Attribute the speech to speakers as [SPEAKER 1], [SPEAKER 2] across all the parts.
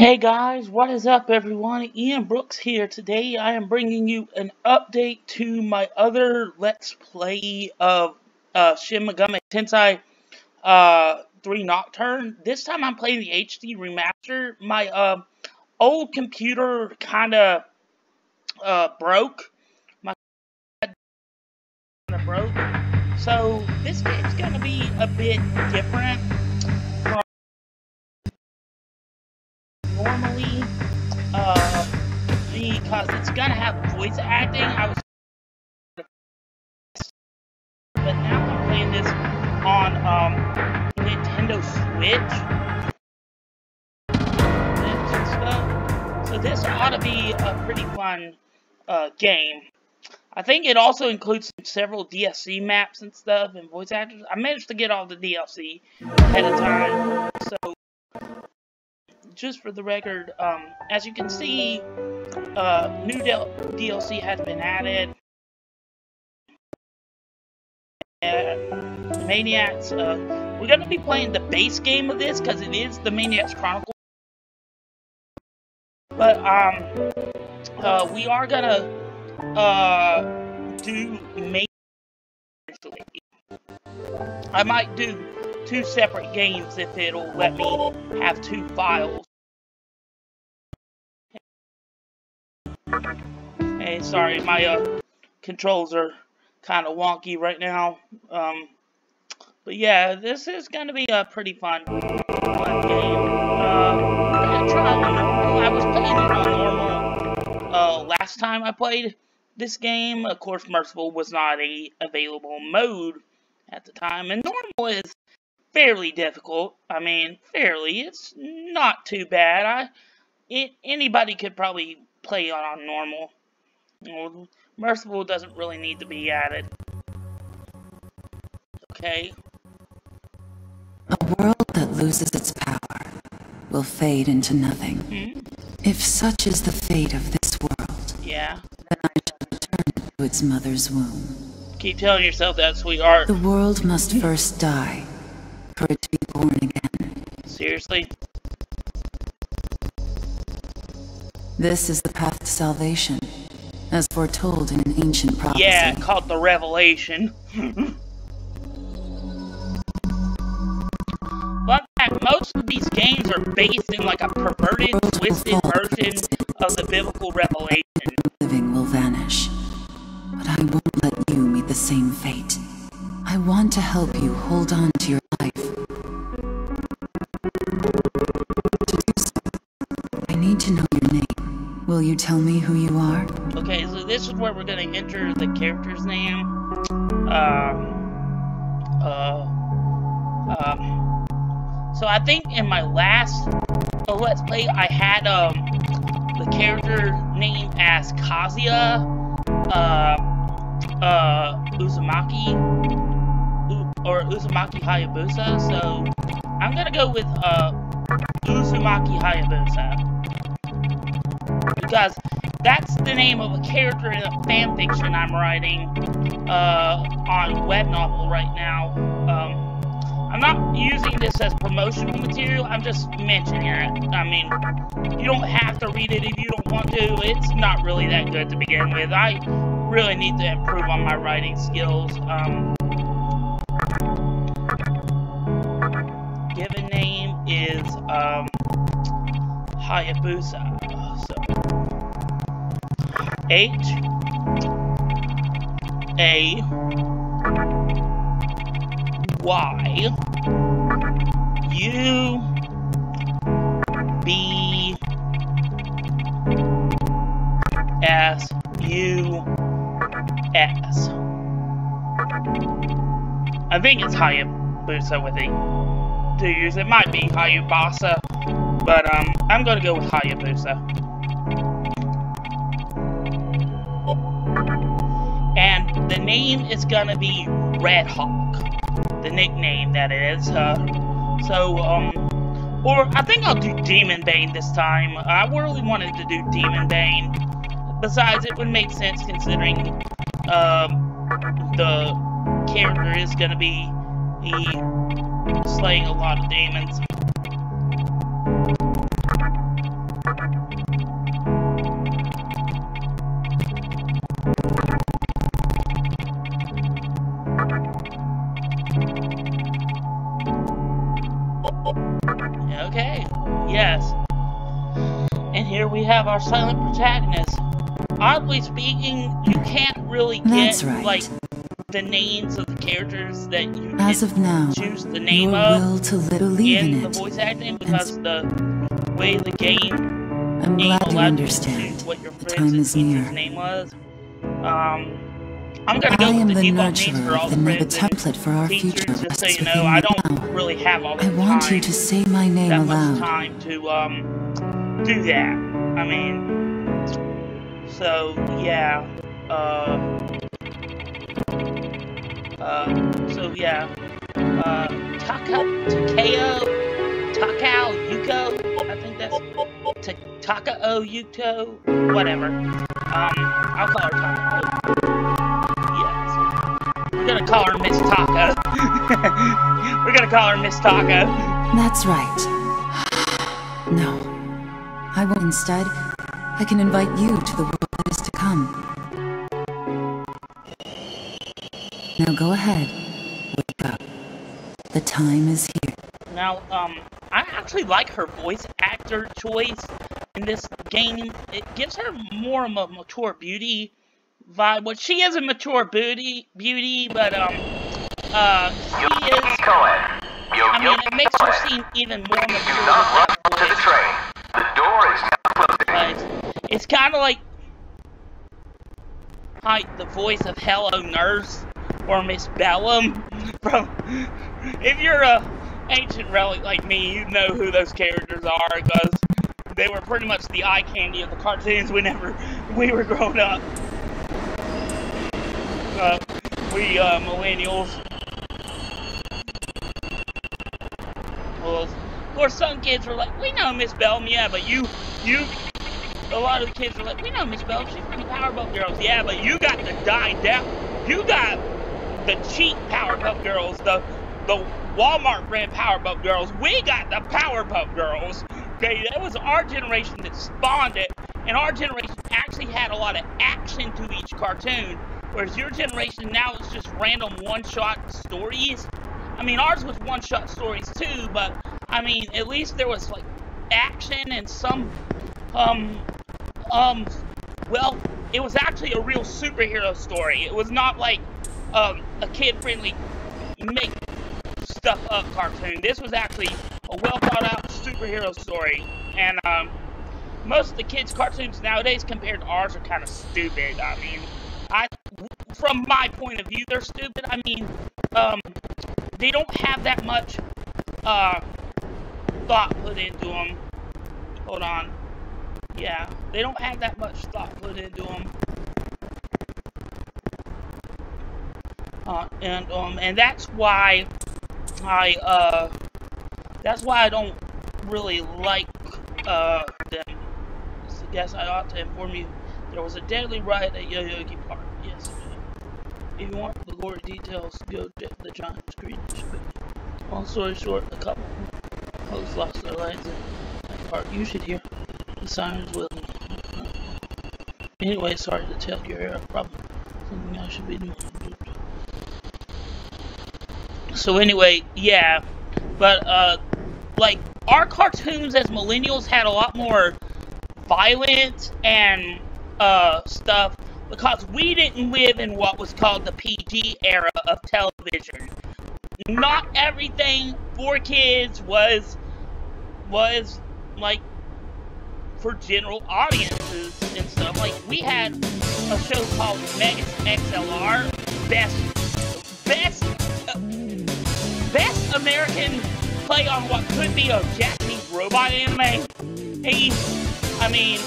[SPEAKER 1] Hey guys, what is up everyone? Ian Brooks here. Today I am bringing you an update to my other Let's Play of Shin Megami Tensei 3 Nocturne. This time I'm playing the HD Remaster. My old computer kinda broke. My kinda broke. So this game's gonna be a bit different from normally. Because it's gonna have voice acting. But now I'm playing this on Nintendo Switch and stuff. So this ought to be a pretty fun game. I think it also includes several DLC maps and stuff and voice actors. I managed to get all the DLC ahead of time. So just for the record, as you can see, new DLC has been added. Maniacs, we're going to be playing the base game of this because it is the Maniacs Chronicle. But we are going to do Maniacs. I might do 2 separate games if it'll let me have 2 files. Hey, sorry, my controls are kind of wonky right now. But yeah, this is going to be a pretty fun game. I was playing it on normal last time I played this game. Of course, Merciful was not a available mode at the time, and normal is fairly difficult. I mean, fairly. It's not too bad. Anybody could probably play it on normal. Merciful doesn't really need to be added. Okay.
[SPEAKER 2] A world that loses its power will fade into nothing. If such is the fate of this world,
[SPEAKER 1] yeah,
[SPEAKER 2] then I shall return to its mother's womb.
[SPEAKER 1] Keep telling yourself that, sweetheart.
[SPEAKER 2] The world must first die for it to be born again.
[SPEAKER 1] Seriously?
[SPEAKER 2] This is the path to salvation, as foretold in an ancient prophecy.
[SPEAKER 1] Yeah, called the Revelation. Fun fact, most of these games are based in like a perverted, twisted version of the biblical revelation.
[SPEAKER 2] Living will vanish, but I won't let you meet the same fate. I want to help you hold on to your life. To do so, I need to know your name. Will you tell me who you are?
[SPEAKER 1] Okay, so this is where we're gonna enter the character's name. So I think in my last Let's Play, I had the character name as Kazuya Uzumaki or Uzumaki Hayabusa. So I'm gonna go with Uzumaki Hayabusa because that's the name of a character in a fanfiction I'm writing on web novel right now. I'm not using this as promotional material, I'm just mentioning it. I mean, you don't have to read it if you don't want to. It's not really that good to begin with. I really need to improve on my writing skills. Given name is Hayabusa. So Hayabusas. I think it's Hayabusa with a D's. It might be Hayabasa, but I'm gonna go with Hayabusa. And the name is gonna be Red Hawk. The nickname, that is. Or I think I'll do Demon Bane this time. I really wanted to do Demon Bane. Besides, it would make sense considering the character is gonna be slaying a lot of demons. here we have our silent protagonist. Oddly speaking, you can't really get like the names of the characters that you choose the name of in the voice acting because the way the game allowed you to choose what your friend's name was. I'm gonna go with the default names for all the friends and teachers, just so you know. I don't really have all the time.
[SPEAKER 2] I want you to say my name aloud.
[SPEAKER 1] Much time to do that. I mean, so yeah. Takao Yuko. I think that's Takao Yuko. Whatever. I'll call her Takao. We're gonna call her Miss Taka. We're gonna call her Miss Taka.
[SPEAKER 2] That's right. No. I won't. Instead, I can invite you to the world that is to come. Now go ahead. Wake up. The time is here.
[SPEAKER 1] Now, I actually like her voice actor choice in this game. It gives her more of a mature beauty vibe. Well, she is a mature beauty, but she is. I mean, it makes her seem even more mature.
[SPEAKER 3] Do not run to the train. The door is now closing.
[SPEAKER 1] It's kind of like the voice of Hello Nurse or Miss Bellum from. If you're a ancient relic like me, you know who those characters are because they were pretty much the eye candy of the cartoons whenever we were growing up. We millennials. Well, of course, some kids were like, "We know Miss Bellum, yeah, but you." A lot of the kids were like, "We know Miss Bellum, she's from the Powerpuff Girls, yeah, but you got the die down. You got the cheap Powerpuff Girls, the Walmart brand Powerpuff Girls. We got the Powerpuff Girls." Okay, that was our generation that spawned it, and our generation actually had a lot of action to each cartoon. Whereas your generation now is just random one-shot stories. I mean, ours was one-shot stories too, but I mean, at least there was like action and some, well, it was actually a real superhero story. It was not like a kid-friendly make stuff up cartoon. This was actually a well-thought-out superhero story, and most of the kids' cartoons nowadays compared to ours are kind of stupid. I mean, from my point of view, they're stupid. I mean, they don't have that much thought put into them. Hold on. Yeah, they don't have that much thought put into them. And that's why I don't really like them. So I guess I ought to inform you. There was a deadly riot at Yoyogi Park. Yes. If you want the gory details, go to the giant screen. Long story short, a couple folks lost their lives in that park. You should hear the sirens wailing. Anyway, sorry to tell you here. Probably something I should be doing. So anyway, yeah. But like our cartoons as millennials had a lot more violence and stuff because we didn't live in what was called the PG era of television. Not everything for kids was like for general audiences and stuff. Like we had a show called Mega XLR, best American play on what could be a Japanese robot anime. I mean,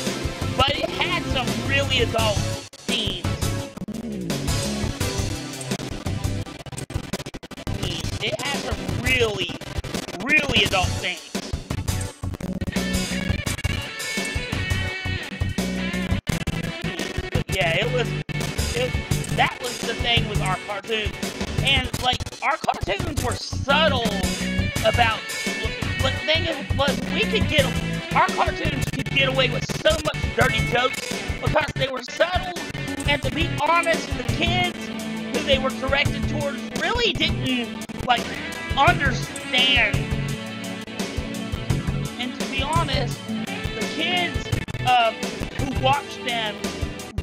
[SPEAKER 1] but it had some really adult themes. It had some really, really adult themes. But yeah, that was the thing with our cartoons. And, like, our cartoons were subtle about, the thing was, our cartoons could get away with so much dirty jokes because they were subtle, and to be honest, the kids who they were directed towards really didn't, like, understand. And to be honest, the kids who watched them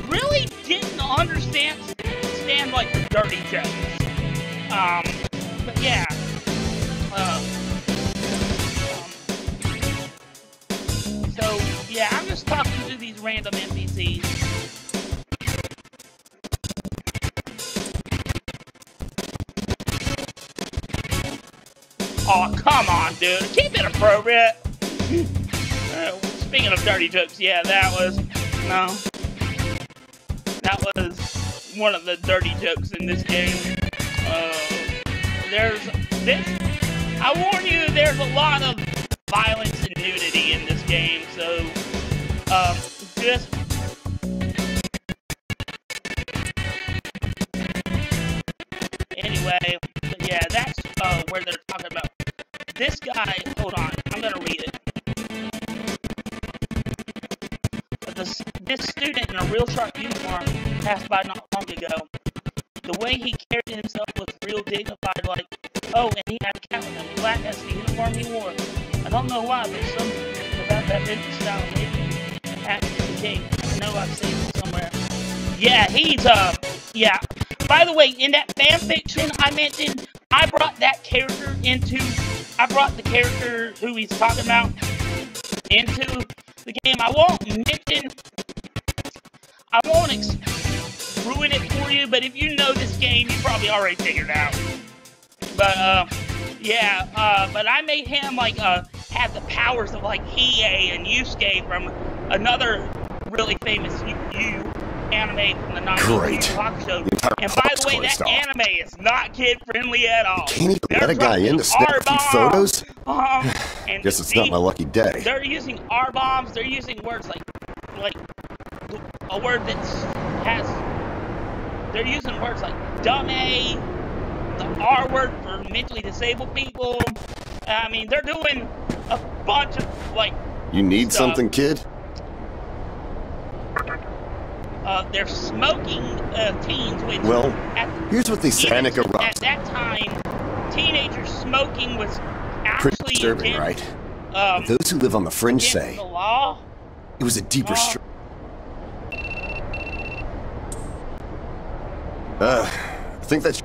[SPEAKER 1] really didn't understand like the dirty jokes. But yeah. So yeah, I'm just talking to these random NPCs. Oh, come on, dude. Keep it appropriate. Speaking of dirty jokes, yeah, that was one of the dirty jokes in this game. I warn you, there's a lot of violence and nudity in this game, so, just... Anyway, yeah, that's, where they're talking about. This guy, hold on, I'm gonna read it. This student in a real sharp uniform passed by not long ago. The way he carried himself was real dignified, like, oh, and he had a cat with him, black as the uniform he wore. I don't know why, but something about that business style made me act the king. I know I've seen it somewhere. Yeah, he's, yeah. By the way, in that fanfiction I mentioned, I brought the character who he's talking about into the game. I won't ruin it for you, but if you know this game, you probably already figured it out. But, yeah, but I made him, like, have the powers of, like, Hiei and Yusuke from another really famous anime from the 90s, Talk Show. And by the way, that anime is not kid-friendly at all.
[SPEAKER 4] You can't even let a guy in to snap a few photos?
[SPEAKER 1] And
[SPEAKER 4] guess it's not my lucky day.
[SPEAKER 1] They're using R-bombs, they're using words like a word they're using words like dumb A, the R word for mentally disabled people. I mean, they're doing a bunch of, like,
[SPEAKER 4] you need
[SPEAKER 1] stuff.
[SPEAKER 4] Something, kid?
[SPEAKER 1] They're smoking teens, which...
[SPEAKER 4] Well, here's what they say. Panic erupts.
[SPEAKER 1] At that time, teenagers smoking was actually
[SPEAKER 4] pretty disturbing, right? Those who live on the fringe say
[SPEAKER 1] the law.
[SPEAKER 4] It was a deeper I think that's...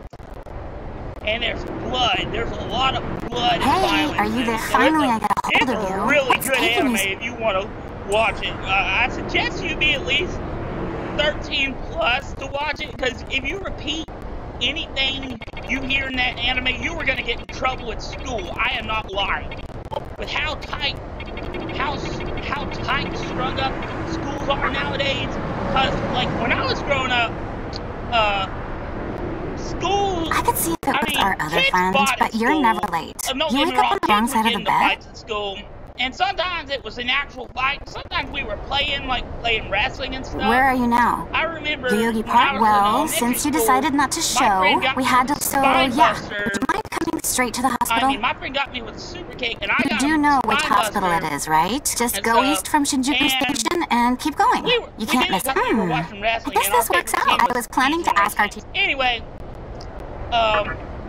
[SPEAKER 1] And there's blood. There's a lot of blood and violence.
[SPEAKER 5] Hey, are you there? Finally, I got a hold of you.
[SPEAKER 1] It's a really good anime if you want to watch it. I suggest you be at least 13 plus to watch it, because if you repeat anything you hear in that anime, you are going to get in trouble at school. I am not lying. With how tight strung up schools are nowadays, because, like, when I was growing up, schools...
[SPEAKER 5] I could see if it was our other friends, but you're never late. You wake up on the wrong side of the bed?
[SPEAKER 1] At school, and sometimes it was an actual fight. Sometimes we were playing wrestling and stuff.
[SPEAKER 5] Where are you now?
[SPEAKER 1] I remember...
[SPEAKER 5] Yogi Park? Well, since you decided not to show, we had to... So, yeah. Would you mind coming straight to the hospital?
[SPEAKER 1] I mean, my friend got me with a super cake, and I got...
[SPEAKER 5] You do know which hospital it is, right? Just go east from Shinjuku Station and keep going. You can't miss... I guess this works out. I was planning to ask our teacher...
[SPEAKER 1] Anyway,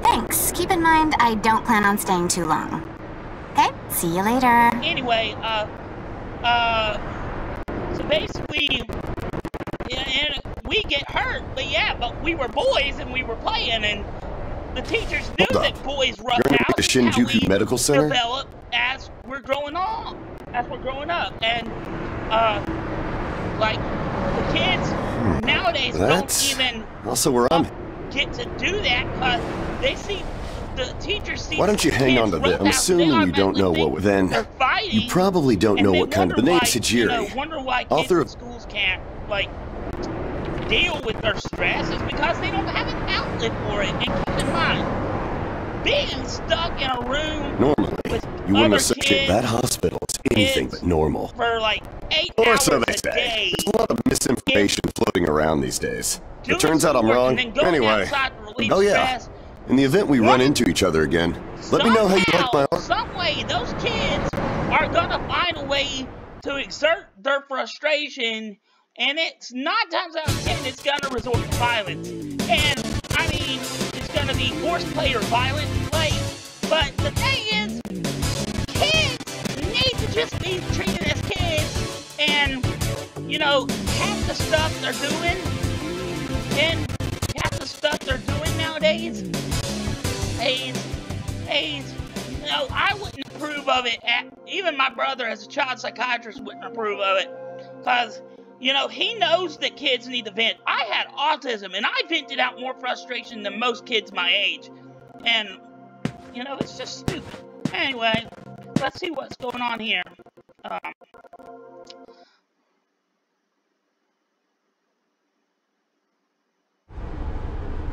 [SPEAKER 5] thanks. Keep in mind, I don't plan on staying too long. Okay, see you later.
[SPEAKER 1] Anyway, so basically, and we get hurt, but we were boys and we were playing, and the teachers knew that boys roughhouse
[SPEAKER 4] the Shinjuku Medical Center
[SPEAKER 1] develop as we're growing up, and like the kids nowadays don't even
[SPEAKER 4] also where I'm
[SPEAKER 1] get to do that because they see. The teachers see.
[SPEAKER 4] Why don't you hang on to this? I'm assuming you don't know what. Then you probably don't know what kind of. The name's Hijiri.
[SPEAKER 1] Wonder why kids in schools can't deal with their stress is because they don't have an outlet for it. And keep in mind, being stuck in a room
[SPEAKER 4] normally you wouldn't associate that hospital as anything but normal
[SPEAKER 1] for 8
[SPEAKER 4] or
[SPEAKER 1] hours
[SPEAKER 4] so they
[SPEAKER 1] a
[SPEAKER 4] say.
[SPEAKER 1] day.
[SPEAKER 4] There's a lot of misinformation floating around these days. It turns out I'm wrong. Anyway, oh yeah. In the event we run into each other again, let me know how you like my art.
[SPEAKER 1] Some way, those kids are gonna find a way to exert their frustration, and it's 9 times out of 10, it's gonna resort to violence. And, I mean, it's gonna be forced play or violent play, but the thing is, kids need to just be treated as kids, and you know, half the stuff they're doing, and half the stuff they're doing nowadays, no, I wouldn't approve of it. Even my brother, as a child psychiatrist, wouldn't approve of it. Because, you know, he knows that kids need to vent. I had autism, and I vented out more frustration than most kids my age. And, you know, it's just stupid. Anyway, let's see what's going on here.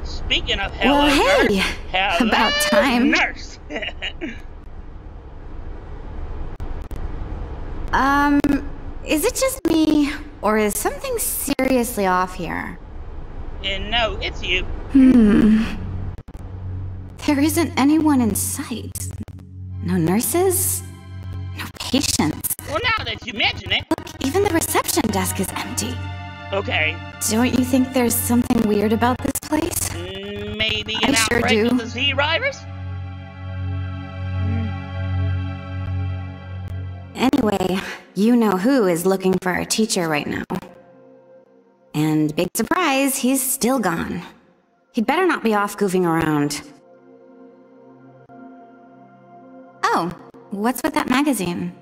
[SPEAKER 1] Speaking of hello,
[SPEAKER 5] well, hey,
[SPEAKER 1] nurse, hello,
[SPEAKER 5] about time.
[SPEAKER 1] Nurse.
[SPEAKER 5] Is it just me, or is something seriously off here?
[SPEAKER 1] No, it's you.
[SPEAKER 5] There isn't anyone in sight. No nurses, no patients.
[SPEAKER 1] Well, now that you mention it.
[SPEAKER 5] Look, even the reception desk is empty.
[SPEAKER 1] Okay.
[SPEAKER 5] Don't you think there's something weird about this place?
[SPEAKER 1] Maybe an outbreak of the Z virus?
[SPEAKER 5] Anyway, you know who is looking for our teacher right now. And big surprise, he's still gone. He'd better not be off goofing around. Oh, what's with that magazine?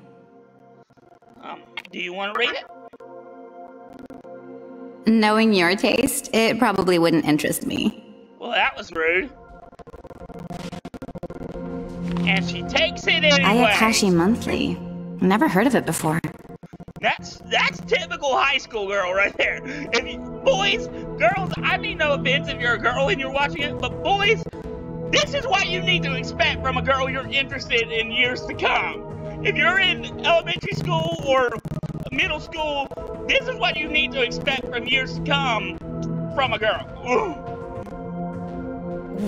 [SPEAKER 1] Do you want to read it?
[SPEAKER 5] Knowing your taste, it probably wouldn't interest me.
[SPEAKER 1] Well, that was rude. And she takes it anyway.
[SPEAKER 5] Ayakashi Monthly. Never heard of it before.
[SPEAKER 1] That's typical high school girl right there. If you, boys, girls, I mean no offense if you're a girl and you're watching it, but boys, this is what you need to expect from a girl you're interested in years to come. If you're in elementary school or middle school, this is what you need to expect from years to come from a girl. Ooh.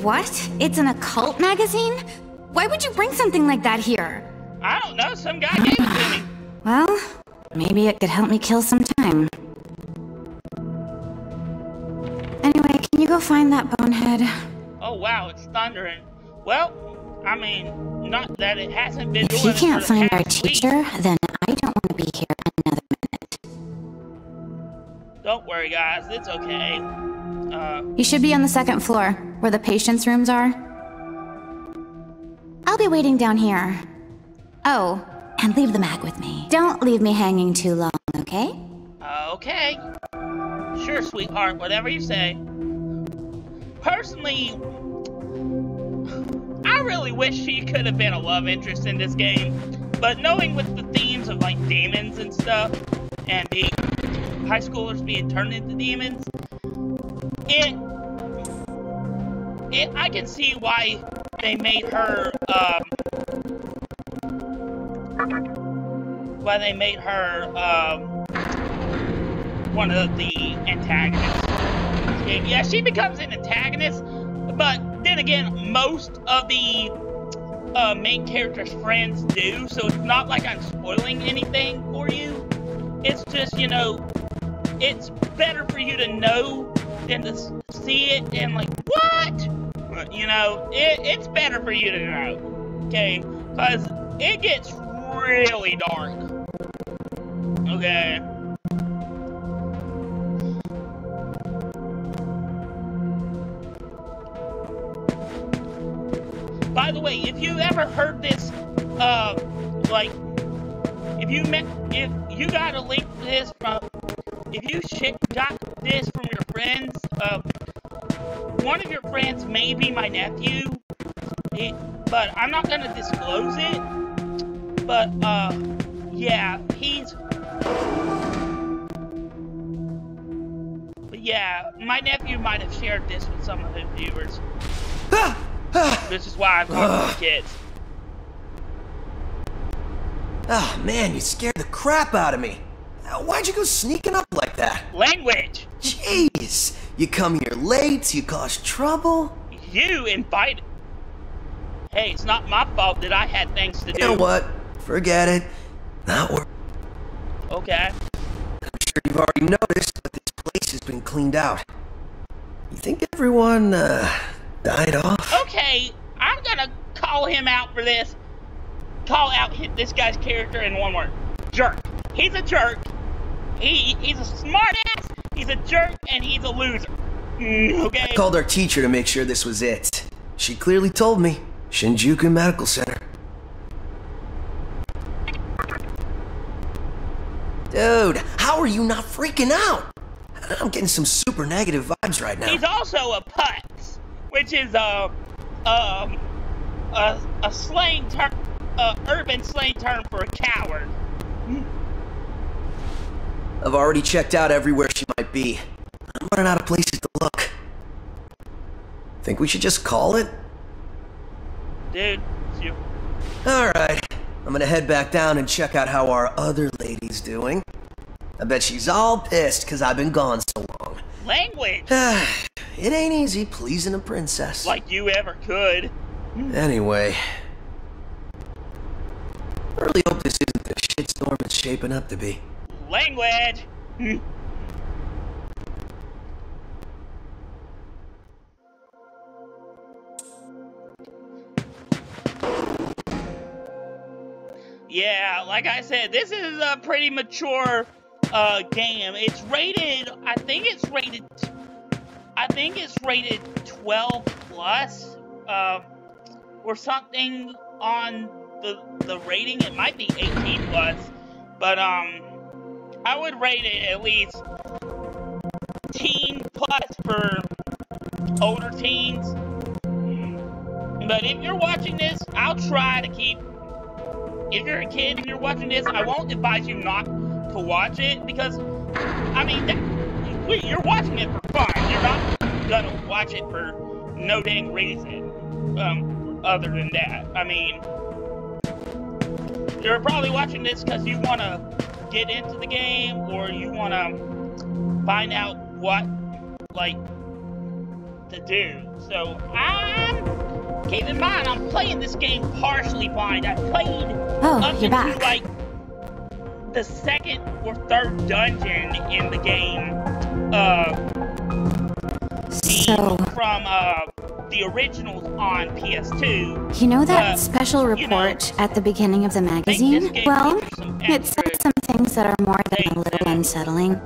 [SPEAKER 5] What? It's an occult magazine? Why would you bring something like that here?
[SPEAKER 1] I don't know, some guy gave it to me.
[SPEAKER 5] Well, maybe it could help me kill some time. Anyway, can you go find that bonehead?
[SPEAKER 1] Oh wow, it's thundering. Well, I mean, not that it hasn't been doing
[SPEAKER 5] it. If he can't find our
[SPEAKER 1] week.
[SPEAKER 5] teacher, then I don't want to be here another minute.
[SPEAKER 1] Don't worry, guys, it's okay.
[SPEAKER 5] You should be on the second floor, where the patients' rooms are. I'll be waiting down here. Oh, and leave the mag with me. Don't leave me hanging too long, okay?
[SPEAKER 1] Okay. Sure, sweetheart, whatever you say. Personally, I really wish she could have been a love interest in this game, but knowing with the themes of like demons and stuff, and being high schoolers being turned into demons, I can see why they made her, one of the antagonists. Yeah, she becomes an antagonist, but then again, most of the main character's friends do, so it's not like I'm spoiling anything for you. It's just, you know, it's better for you to know than to see it and like, what? You know, it's better for you to know, okay? Because it gets really dark, okay? By the way, if you ever heard this, like, if you got a link to this from, if you got this from your friends, one of your friends may be my nephew, but I'm not gonna disclose it, but, yeah, yeah, my nephew might have shared this with some of his viewers. This is why I'm talking to kids.
[SPEAKER 6] Oh man, you scared the crap out of me. Why'd you go sneaking up like that?
[SPEAKER 1] Language!
[SPEAKER 6] Jeez, you come here late, you cause trouble.
[SPEAKER 1] You invited. Hey, it's not my fault that I had things to do.
[SPEAKER 6] You know what? Forget it. Not worth.
[SPEAKER 1] Okay.
[SPEAKER 6] I'm sure you've already noticed, but this place has been cleaned out. You think everyone, died off?
[SPEAKER 1] Okay, I'm gonna call him out for this. Call out this guy's character in one word. Jerk. He's a jerk. He's a smartass, he's a jerk, and he's a loser. Okay?
[SPEAKER 6] I called our teacher to make sure this was it. She clearly told me. Shinjuku Medical Center. Dude, how are you not freaking out? I'm getting some super negative vibes right now.
[SPEAKER 1] He's also a putz, which is a slang term, urban slang term for a coward.
[SPEAKER 6] I've already checked out everywhere she might be. I'm running out of places to look. Think we should just call it?
[SPEAKER 1] Dude, it's you.
[SPEAKER 6] Alright, I'm gonna head back down and check out how our other lady's doing. I bet she's all pissed because I've been gone so long.
[SPEAKER 1] Language!
[SPEAKER 6] It ain't easy pleasing a princess.
[SPEAKER 1] Like you ever could.
[SPEAKER 6] Anyway. I really hope this isn't the shitstorm it's shaping up to be.
[SPEAKER 1] Language! Yeah, like I said, this is a pretty mature game. It's rated, I think it's rated 12 plus, or something on the rating. It might be 18 plus, but I would rate it at least teen plus for older teens. But if you're watching this, I'll try to keep. If you're a kid and you're watching this, I won't advise you not to watch it, because, I mean, you're watching it for fun. You're not gonna watch it for no dang reason, other than that. I mean, you're probably watching this because you want to get into the game, or you want to find out what, like, to do. So, keep in mind, I'm playing this game partially blind. I played up into, like, the second or third dungeon in the game, from, the originals on PS2.
[SPEAKER 5] You know that special report at the beginning of the magazine? Well, it said some things that are more than a little unsettling.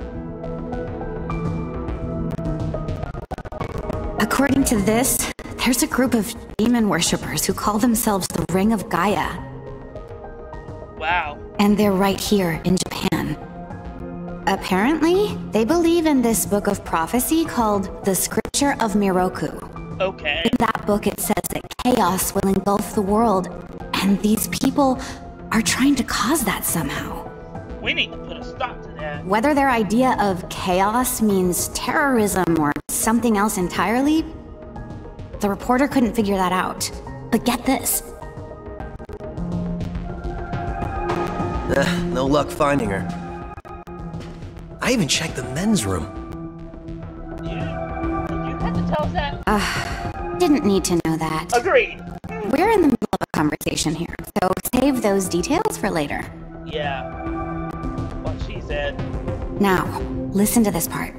[SPEAKER 5] According to this, there's a group of demon worshippers who call themselves the Ring of Gaia.
[SPEAKER 1] Wow.
[SPEAKER 5] And they're right here in Japan. Apparently, they believe in this book of prophecy called the Scripture of Miroku.
[SPEAKER 1] Okay.
[SPEAKER 5] In that book, it says that chaos will engulf the world, and these people are trying to cause that somehow.
[SPEAKER 1] We need to put a stop to that.
[SPEAKER 5] Whether their idea of chaos means terrorism or something else entirely, the reporter couldn't figure that out. But get this.
[SPEAKER 6] No luck finding her. I even checked the men's room.
[SPEAKER 1] Did you have to tell us that?
[SPEAKER 5] Didn't need to know that.
[SPEAKER 1] Agreed.
[SPEAKER 5] We're in the middle of a conversation here, so save those details for later.
[SPEAKER 1] Yeah. What she said.
[SPEAKER 5] Now, listen to this part.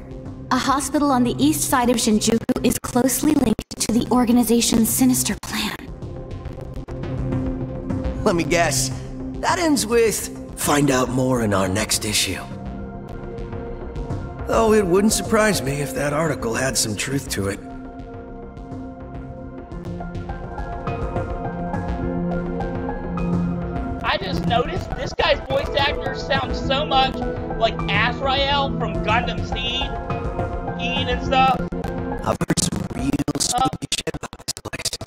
[SPEAKER 5] A hospital on the east side of Shinjuku is closely linked to the organization's sinister plan.
[SPEAKER 6] Let me guess. That ends with, find out more in our next issue. Though it wouldn't surprise me if that article had some truth to it.
[SPEAKER 1] I just noticed this guy's voice actor sounds so much like Azrael from Gundam Seed and stuff.
[SPEAKER 6] I've heard some real spooky shit about this place.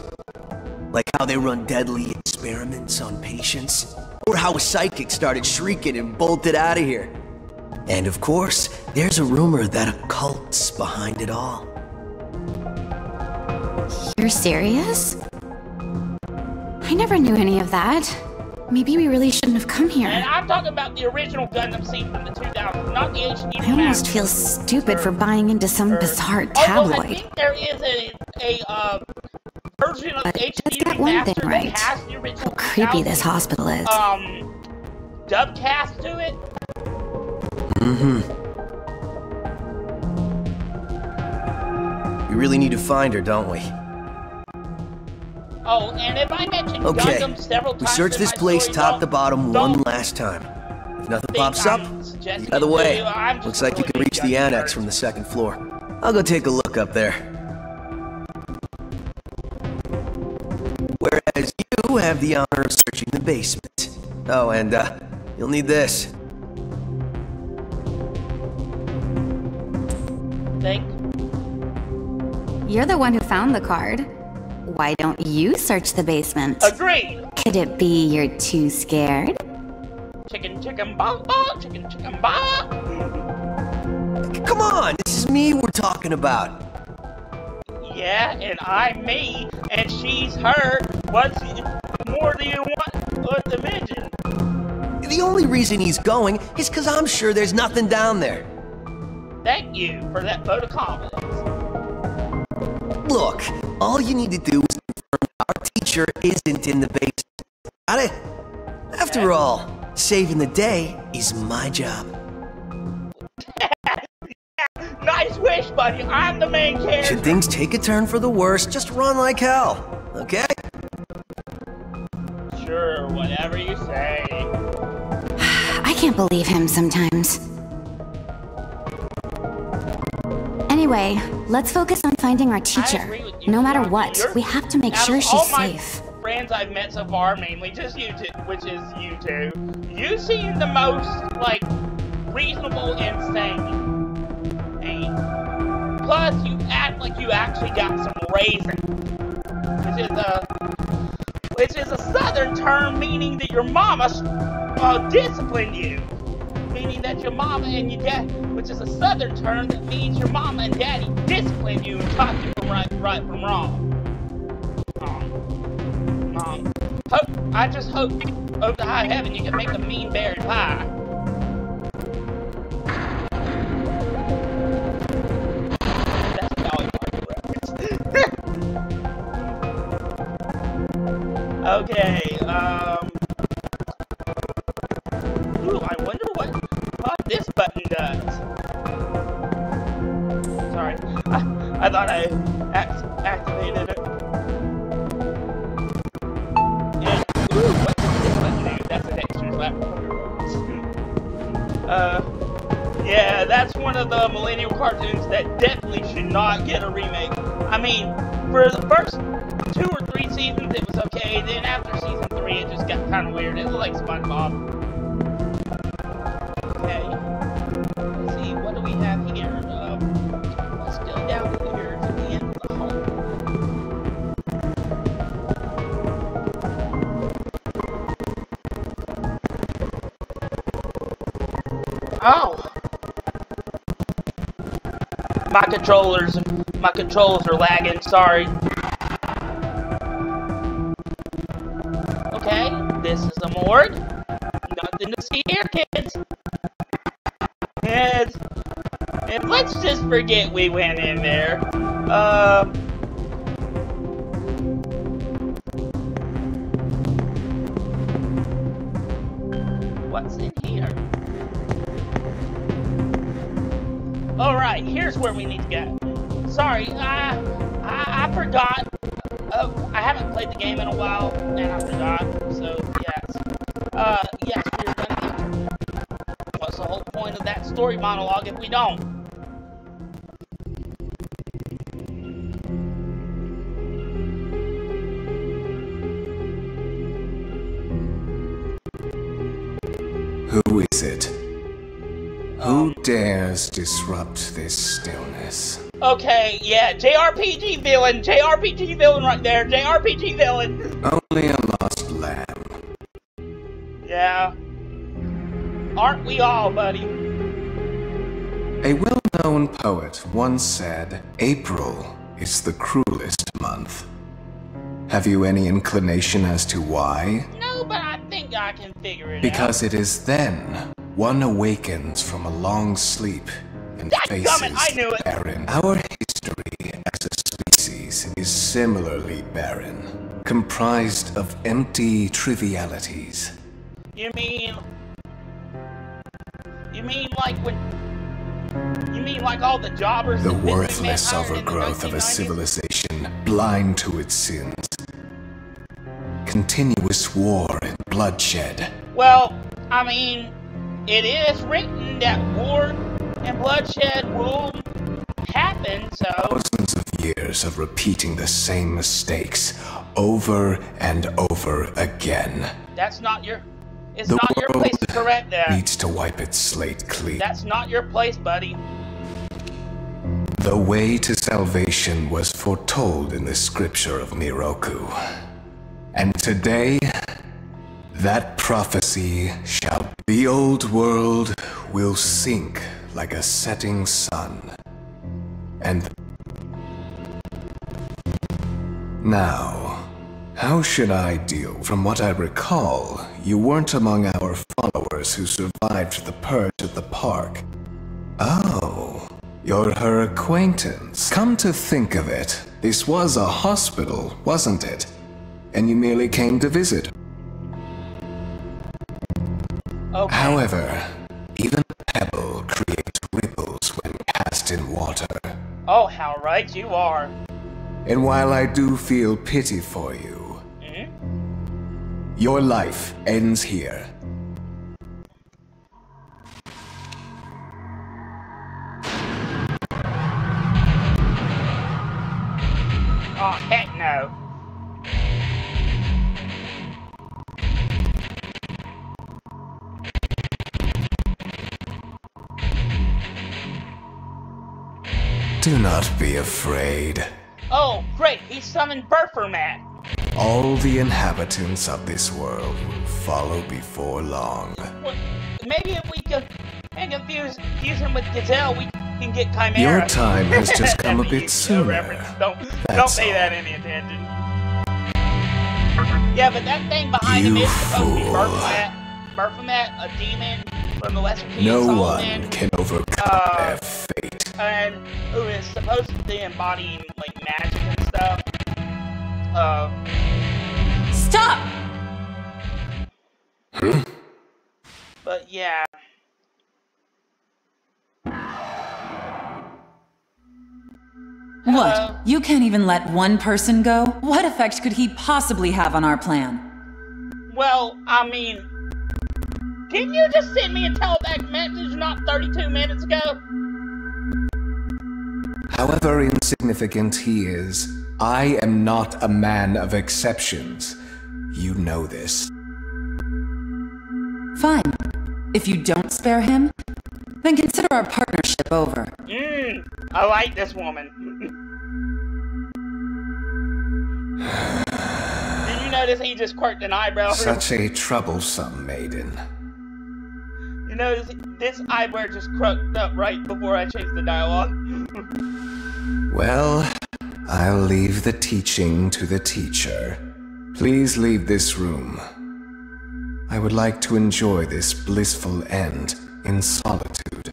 [SPEAKER 6] Like how they run deadly experiments on patients, or how a psychic started shrieking and bolted out of here. And of course, there's a rumor that a cult's behind it all.
[SPEAKER 5] You're serious? I never knew any of that. Maybe we really shouldn't have come here.
[SPEAKER 1] And I'm talking about the original Gundam Seed from the 2000s, not the HD remaster.
[SPEAKER 5] I almost feel stupid for buying into some bizarre tabloid.
[SPEAKER 1] I think there is a version of the HD remaster that has the original.
[SPEAKER 5] How creepy this hospital is.
[SPEAKER 1] Dubcast to it.
[SPEAKER 6] We really need to find her, don't we?
[SPEAKER 1] Oh, and if I mentioned Gundam several times,
[SPEAKER 6] we search this place top to bottom one last time. If nothing pops up, by the way, looks like you can reach the annex from the second floor. I'll go take a look up there. Whereas you have the honor of searching the basement. Oh, and, you'll need this.
[SPEAKER 5] You're the one who found the card. Why don't you search the basement?
[SPEAKER 1] Agreed!
[SPEAKER 5] Could it be you're too scared?
[SPEAKER 1] Chicken, chicken, bop, bop, chicken, chicken, bop!
[SPEAKER 6] Come on, this is me we're talking about.
[SPEAKER 1] Yeah, and I'm me, and she's her. What's more do you want to mention?
[SPEAKER 6] The only reason he's going is because I'm sure there's nothing down there.
[SPEAKER 1] Thank you for that vote of confidence.
[SPEAKER 6] Look, all you need to do is confirm our teacher isn't in the basement. Got it? After all, saving the day is my job.
[SPEAKER 1] Nice wish, buddy. I'm the main character.
[SPEAKER 6] Should things take a turn for the worse, just run like hell, okay?
[SPEAKER 1] Sure, whatever you say.
[SPEAKER 5] I can't believe him sometimes. Anyway, let's focus on finding our teacher. No matter what, we have to make sure she's safe.
[SPEAKER 1] Friends I've met so far, mainly just you two, which is you two. You seem the most, like, reasonable and sane. Plus, you act like you actually got some raising, which is a southern term meaning that your mama disciplined you. Meaning that your mama and your dad, which is a southern term that means your mama and daddy disciplined you and taught you from right from wrong. I just hope to high heaven you can make a mean berry pie. That's a Dolly Parton reference. Okay, ooh, I wonder what this button does. Sorry, I thought I activated it. Ooh, what does this button do? That's an extra slap. Yeah, that's one of the millennial cartoons that definitely should not get a remake. I mean, for the first 2 or 3 seasons, it was okay. Then after season 3, it just got kind of weird. It was like SpongeBob. Okay. Let's see, what do we have here? Let's go down here to the end of the hall. Oh! My controllers are lagging, sorry. Okay, this is a morgue. Nothing to see here, kids. And let's just forget we went in there. What's in here? Alright, here's where we need to go. Sorry, I forgot. I haven't played the game in a while, and I forgot. So, yes. Yes, we're gonna enter. What's the whole point of that story monologue if we don't?
[SPEAKER 7] Who is it? Who dares disrupt this stillness?
[SPEAKER 1] Okay, yeah, JRPG villain right there, JRPG villain.
[SPEAKER 7] Only a lost lamb.
[SPEAKER 1] Yeah. Aren't we all, buddy?
[SPEAKER 7] A well-known poet once said, April is the cruelest month. Have you any inclination as to why?
[SPEAKER 1] No, but I think I can figure it out.
[SPEAKER 7] Because it is then one awakens from a long sleep and faces barren. Our history as a species is similarly barren, comprised of empty trivialities.
[SPEAKER 1] You mean like all the jobbers?
[SPEAKER 7] The worthless overgrowth of a civilization blind to its sins. Continuous war and bloodshed.
[SPEAKER 1] Well, I mean, it is written that war and bloodshed will happen, so...
[SPEAKER 7] Thousands of years of repeating the same mistakes over and over again.
[SPEAKER 1] That's not your... It's not your place to correct that.
[SPEAKER 7] Needs to wipe its slate clean.
[SPEAKER 1] That's not your place, buddy.
[SPEAKER 7] The way to salvation was foretold in the scripture of Miroku. And today, that prophecy shall be. The old world will sink like a setting sun. And now, how should I deal? From what I recall, you weren't among our followers who survived the purge at the park. Oh, you're her acquaintance. Come to think of it, this was a hospital, wasn't it? And you merely came to visit.
[SPEAKER 1] Okay.
[SPEAKER 7] However, even a pebble creates ripples when cast in water.
[SPEAKER 1] Oh, how right you are.
[SPEAKER 7] And while I do feel pity for you, your life ends here.
[SPEAKER 1] Oh, heck no.
[SPEAKER 7] Do not be afraid.
[SPEAKER 1] Oh, great, he summoned Burfermat.
[SPEAKER 7] All the inhabitants of this world will follow before long.
[SPEAKER 1] Well, maybe if we could fuse him with Gazelle, we can get Chimera.
[SPEAKER 7] Your time has just come a bit sooner.
[SPEAKER 1] Don't pay that any attention. Yeah, but that thing behind him is supposed to be Burfermat, a demon from the Western Kingdom.
[SPEAKER 7] No one can overcome their fate.
[SPEAKER 1] And who is supposed to be embodying like magic and stuff.
[SPEAKER 8] Stop!
[SPEAKER 1] But yeah.
[SPEAKER 8] What? You can't even let one person go? What effect could he possibly have on our plan?
[SPEAKER 1] Well, I mean, didn't you just send me a teleback message not 32 minutes ago?
[SPEAKER 7] However insignificant he is, I am not a man of exceptions. You know this.
[SPEAKER 8] Fine. If you don't spare him, then consider our partnership over.
[SPEAKER 1] I like this woman. Did you notice he just quirked an eyebrow?
[SPEAKER 7] Such a troublesome maiden.
[SPEAKER 1] You notice this eyebrow just crooked up right before I changed the dialogue.
[SPEAKER 7] Well, I'll leave the teaching to the teacher. Please leave this room. I would like to enjoy this blissful end in solitude.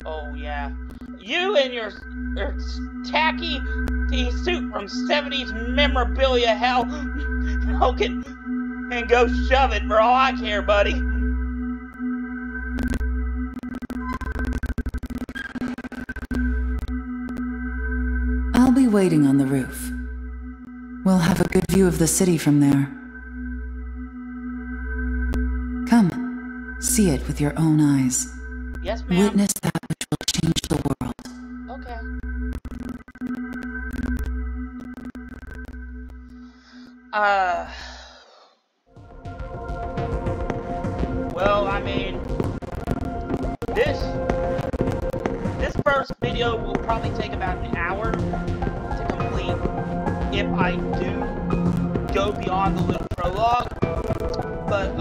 [SPEAKER 1] Oh, yeah. You and your tacky suit from 70s memorabilia hell can go shove it for all I care, buddy.
[SPEAKER 8] I'll be waiting on the roof. We'll have a good view of the city from there. Come, see it with your own eyes.
[SPEAKER 1] Yes, ma'am.
[SPEAKER 8] Witness that which will change the world.
[SPEAKER 1] Okay. Well, I mean, this first video will probably take about an hour to complete if I do go beyond the little prologue. But,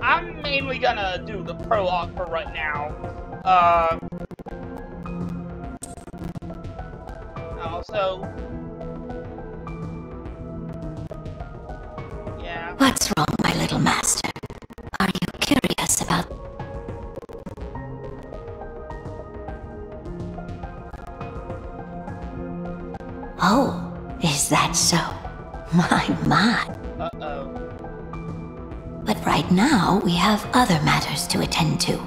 [SPEAKER 1] I'm mainly gonna do the prologue for right now. Also, yeah.
[SPEAKER 5] What's wrong, my little master? Are you curious about... Oh, is that so? My.
[SPEAKER 1] Uh-oh.
[SPEAKER 5] But right now, we have other matters to attend to.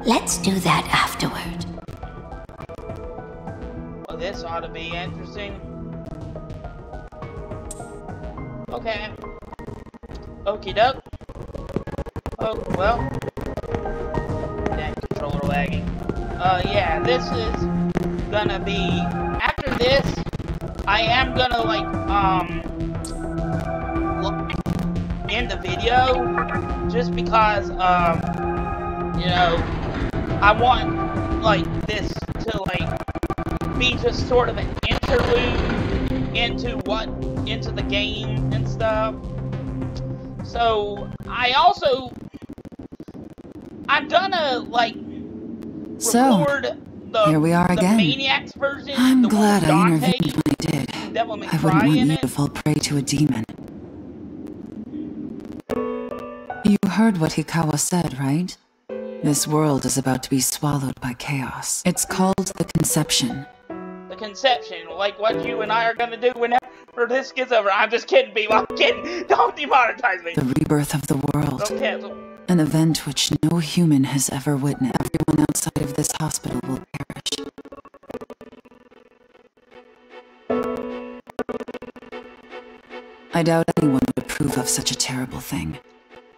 [SPEAKER 5] Let's do that afterward.
[SPEAKER 1] Well, this ought to be interesting. Okay. Okie doke. Oh, well. lagging. Yeah, this is gonna be, after this, I am gonna, like, end the video, just because, you know, I want, like, this to, like, be just sort of an interlude into the game and stuff. So, I'm gonna, like, record
[SPEAKER 8] here we are again.
[SPEAKER 1] Maniacs version.
[SPEAKER 8] I'm glad I intervened when I did. I wouldn't want you to fall prey to a demon. You heard what Hikawa said, right? This world is about to be swallowed by chaos. It's called the Conception.
[SPEAKER 1] The Conception, like what you and I are gonna do whenever this gets over. I'm just kidding, people. I'm kidding. Don't demonetize me.
[SPEAKER 8] The rebirth of the world.
[SPEAKER 1] Don't cancel.
[SPEAKER 8] An event which no human has ever witnessed. Everyone outside of this hospital will perish. I doubt anyone would approve of such a terrible thing.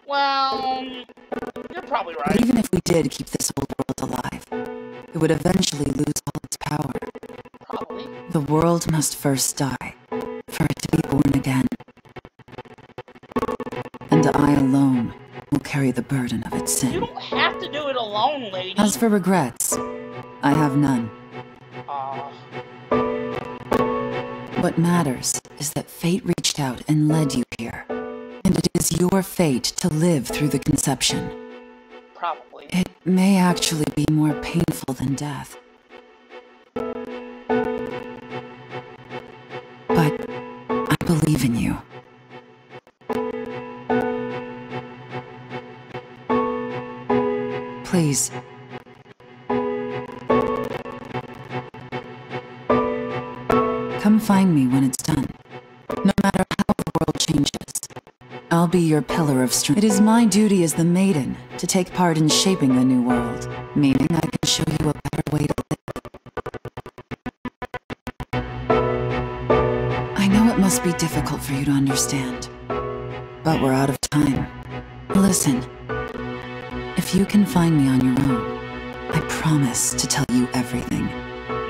[SPEAKER 1] Well, you're probably right.
[SPEAKER 8] But even if we did keep this old world alive, it would eventually lose all its power.
[SPEAKER 1] Probably.
[SPEAKER 8] The world must first die, for it to be born again. And I alone will carry the burden of its sin.
[SPEAKER 1] You don't have to do it alone, lady.
[SPEAKER 8] As for regrets, I have none. What matters is that fate reached out and led you here. And it is your fate to live through the Conception.
[SPEAKER 1] Probably.
[SPEAKER 8] It may actually be more painful than death. But I believe in you. Please. Come find me when it's done. No matter how the world changes, I'll be your pillar of strength. It is my duty as the maiden to take part in shaping the new world, meaning I can show you a better way to live. I know it must be difficult for you to understand, but we're out of time. Listen, if you can find me on your own, I promise to tell you everything.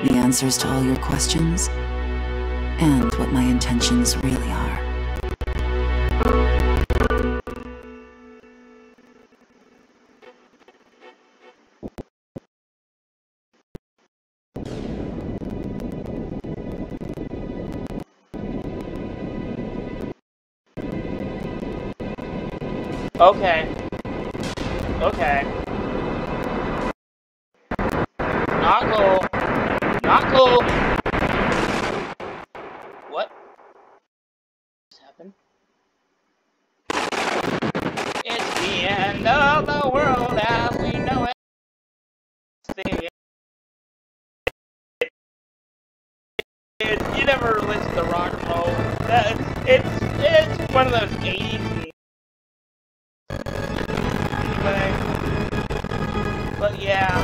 [SPEAKER 8] The answers to all your questions, and what my intentions really are.
[SPEAKER 1] Okay. Okay. Not cool. Not cool. What? What's happened? It's the end of the world as we know it. You never listen to rock and roll. It's one of those 80s. But yeah,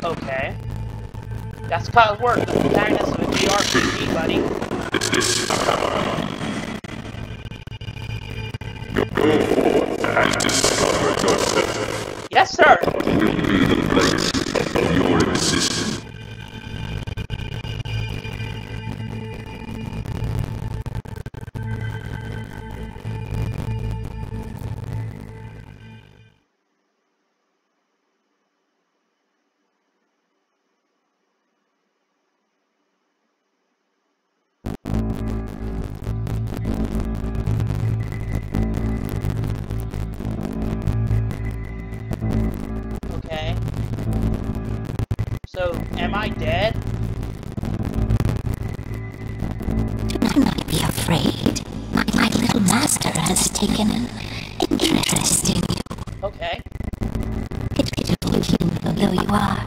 [SPEAKER 1] okay. That's how it works. The protagonist of a JRPG, buddy. Yes, sir.
[SPEAKER 9] system.
[SPEAKER 1] Okay. So, am I dead?
[SPEAKER 10] Do not be afraid. My little master has taken an interest in you.
[SPEAKER 1] Okay.
[SPEAKER 10] Pitiful human though you are,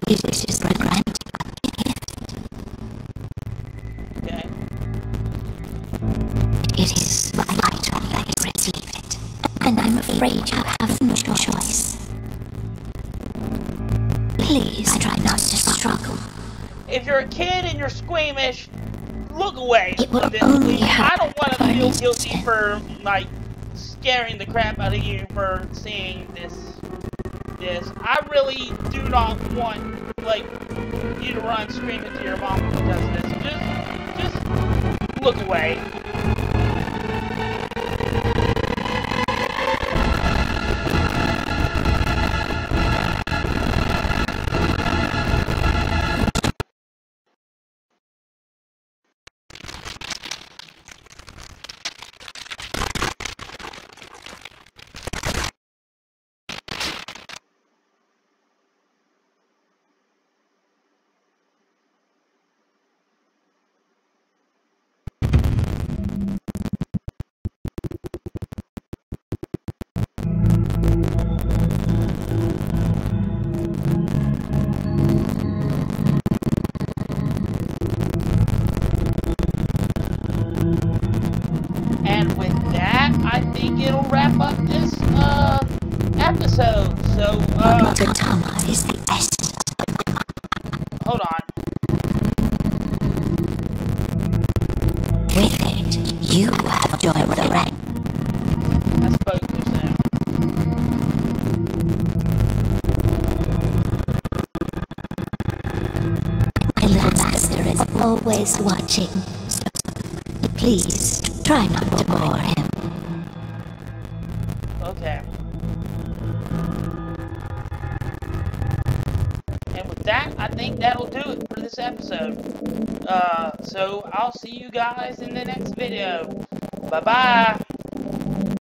[SPEAKER 10] he wishes to grant you a gift.
[SPEAKER 1] Okay.
[SPEAKER 10] It is vital that you receive it, and I'm afraid you have no choice. Please try not to struggle.
[SPEAKER 1] If you're a kid and you're squeamish, look away from this,
[SPEAKER 10] only
[SPEAKER 1] please. I don't want to feel
[SPEAKER 10] happen
[SPEAKER 1] guilty for, like, scaring the crap out of you for seeing this. I really do not want, like, you to run screaming to your mom because of this. Just look away. I think it'll wrap up this episode. So
[SPEAKER 10] Tama is the essence.
[SPEAKER 1] Hold on.
[SPEAKER 10] With it, you have joined the rank.
[SPEAKER 1] I spoke too soon.
[SPEAKER 10] My little master is always watching, so please try not to bore him.
[SPEAKER 1] Okay. And with that, I think that'll do it for this episode. So I'll see you guys in the next video. Bye-bye.